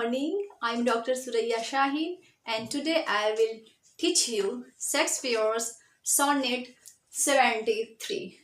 morning. I'm Dr. Suraiya Shahin and today I will teach you Shakespeare's Sonnet 73.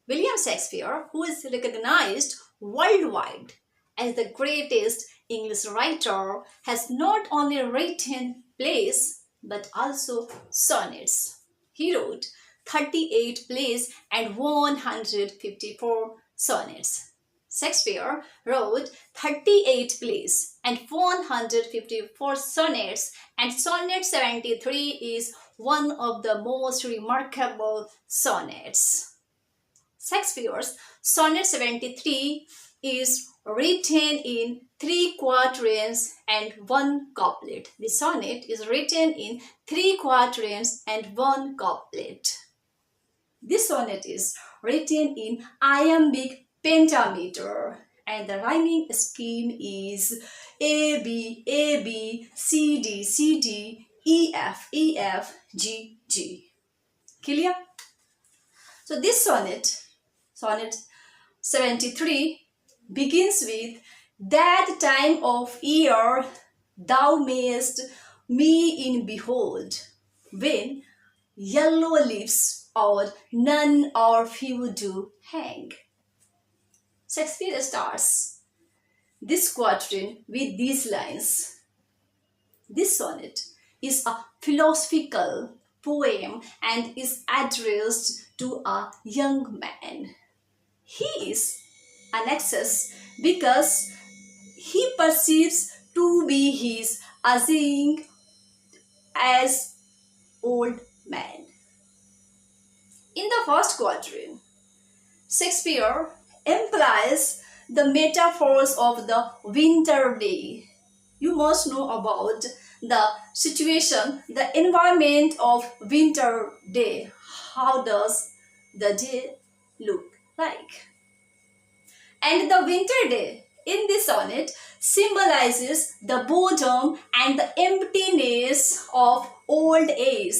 William Shakespeare, who is recognized worldwide as the greatest English writer, has not only written plays but also sonnets. He wrote 38 plays and 154 sonnets. Shakespeare wrote 38 plays and 154 sonnets, and Sonnet 73 is one of the most remarkable sonnets. Shakespeare's Sonnet 73 is written in 3 quatrains and 1 couplet. The sonnet is written in 3 quatrains and 1 couplet. This sonnet is written in iambic pentameter and the rhyming scheme is A B C D E F G G. Clear? So this sonnet 73 begins with that time of year thou mayest me in behold, when yellow leaves or none or few do hang. Shakespeare starts this quatrain with these lines. This sonnet is a philosophical poem and is addressed to a young man. He is anxious because he perceives to be his aging as old man. In the first quatrain, Shakespeare implies the metaphors of the winter day. You must know about the situation, the environment of winter day. How does the day look like? And the winter day in this sonnet symbolizes the boredom and the emptiness of old age.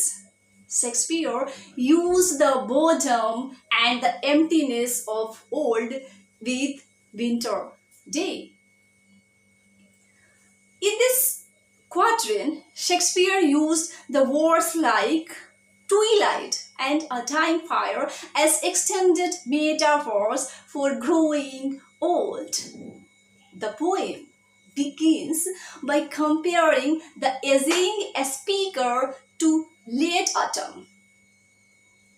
Shakespeare used the boredom and the emptiness of old with winter day. In this quatrain, Shakespeare used the words like twilight and a time fire as extended metaphors for growing old. The poem begins by comparing the aging speaker to late autumn,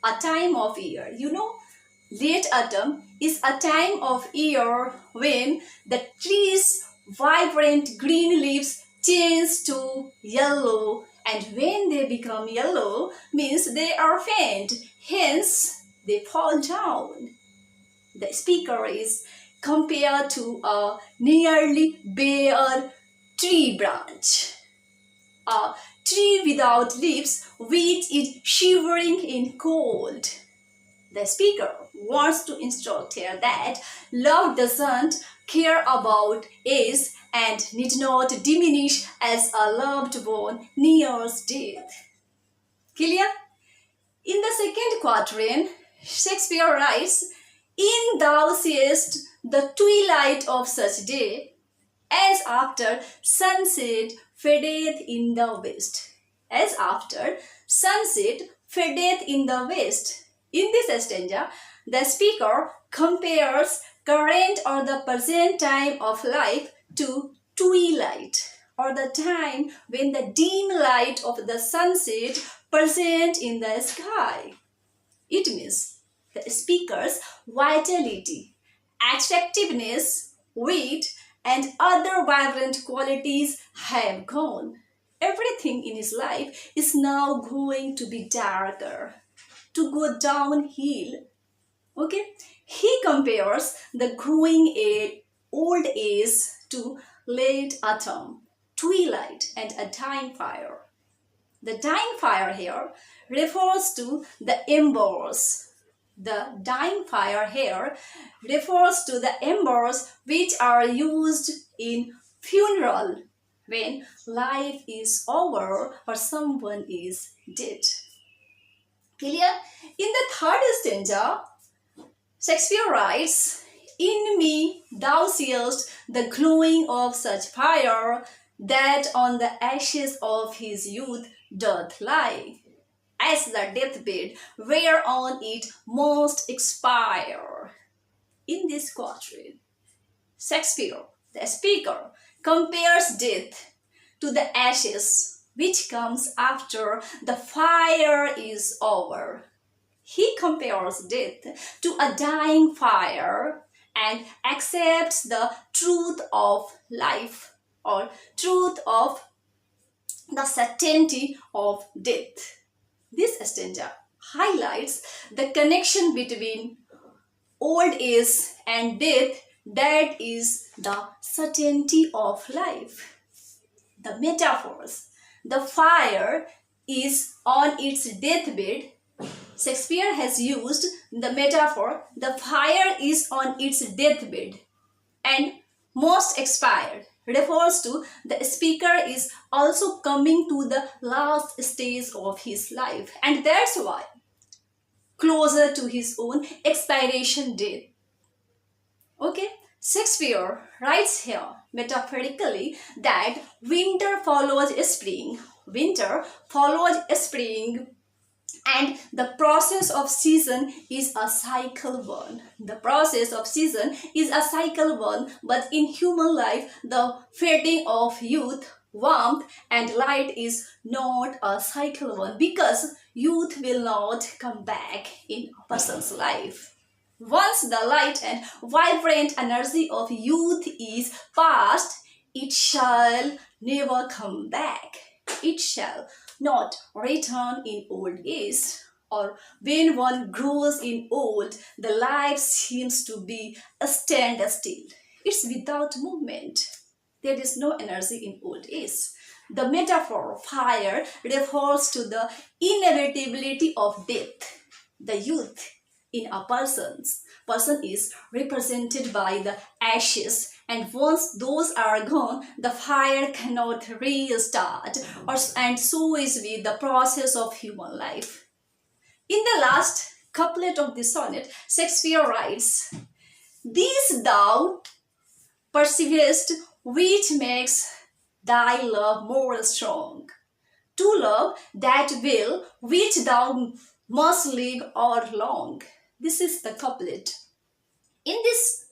a time of year. You know, late autumn is a time of year when the trees' vibrant green leaves change to yellow, and when they become yellow means they are faint, hence they fall down. The speaker is compared to a nearly bare tree branch, a tree without leaves which is shivering in cold. The speaker wants to instruct here that love doesn't care about age and need not diminish as a loved one nears death. Clear? In the second quatrain, Shakespeare writes, "In thou seest the twilight of such day, as after sunset fadeth in the west." As after sunset fadeth in the west. In this stanza, the speaker compares current or the present time of life to twilight, or the time when the dim light of the sunset present in the sky. It means the speaker's vitality, attractiveness, wit, and other vibrant qualities have gone. Everything in his life is now going to be darker, to go downhill. Okay? He compares the growing old age to late autumn, twilight, and a dying fire. The dying fire here refers to the embers. The dying fire here refers to the embers which are used in funeral when life is over or someone is dead. Clear? In the third stanza, Shakespeare writes, "In me thou seest the glowing of such fire that on the ashes of his youth doth lie, as the deathbed whereon it must expire. In this quatrain, Shakespeare, the speaker, compares death to the ashes which comes after the fire is over. He compares death to a dying fire and accepts the truth of life, or truth of the certainty of death. This stanza highlights the connection between old age and death, that is the certainty of life. The metaphors. The fire is on its deathbed. Shakespeare has used the metaphor, the fire is on its deathbed and most expired, refers to the speaker is also coming to the last stage of his life, and that's why closer to his own expiration date. Okay, Shakespeare writes here metaphorically that winter follows spring, winter follows spring, and the process of season is a cycle one. The process of season is a cycle one, but in human life, the fading of youth, warmth, and light is not a cycle one, because youth will not come back in a person's life. Once the light and vibrant energy of youth is past, it shall never come back. It shall not return in old age. Or when one grows in old, the life seems to be a standstill. It's without movement. There is no energy in old age. The metaphor fire refers to the inevitability of death. The youth in a person is represented by the ashes, and once those are gone, the fire cannot restart, and so is with the process of human life. In the last couplet of the sonnet, Shakespeare writes, "These thou perseverest, which makes thy love more strong. To love that will, which thou must live or long." This is the couplet. In this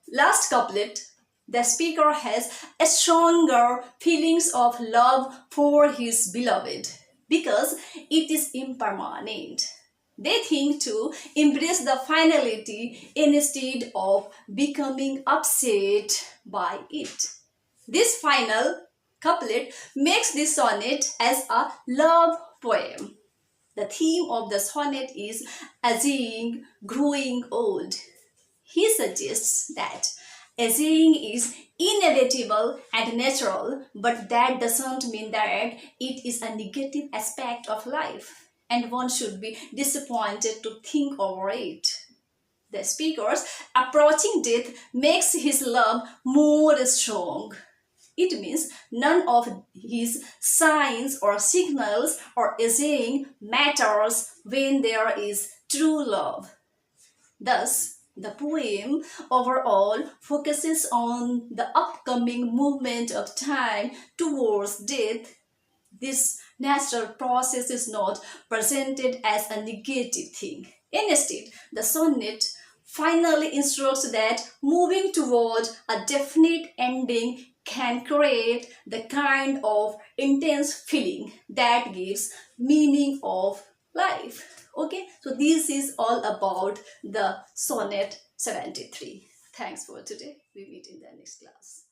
last couplet, the speaker has a stronger feelings of love for his beloved because it is impermanent. They think to embrace the finality instead of becoming upset by it. This final couplet makes this sonnet as a love poem. The theme of the sonnet is aging, growing old. He suggests that aging is inevitable and natural, but that doesn't mean that it is a negative aspect of life, and one should be disappointed to think over it. The speaker's approaching death makes his love more strong. It means none of his signs or signals or aging matters when there is true love. Thus, the poem overall focuses on the upcoming movement of time towards death. This natural process is not presented as a negative thing. Instead, the sonnet finally instructs that moving toward a definite ending can create the kind of intense feeling that gives meaning of life. Okay, so this is all about the sonnet 73. Thanks for today. We meet in the next class.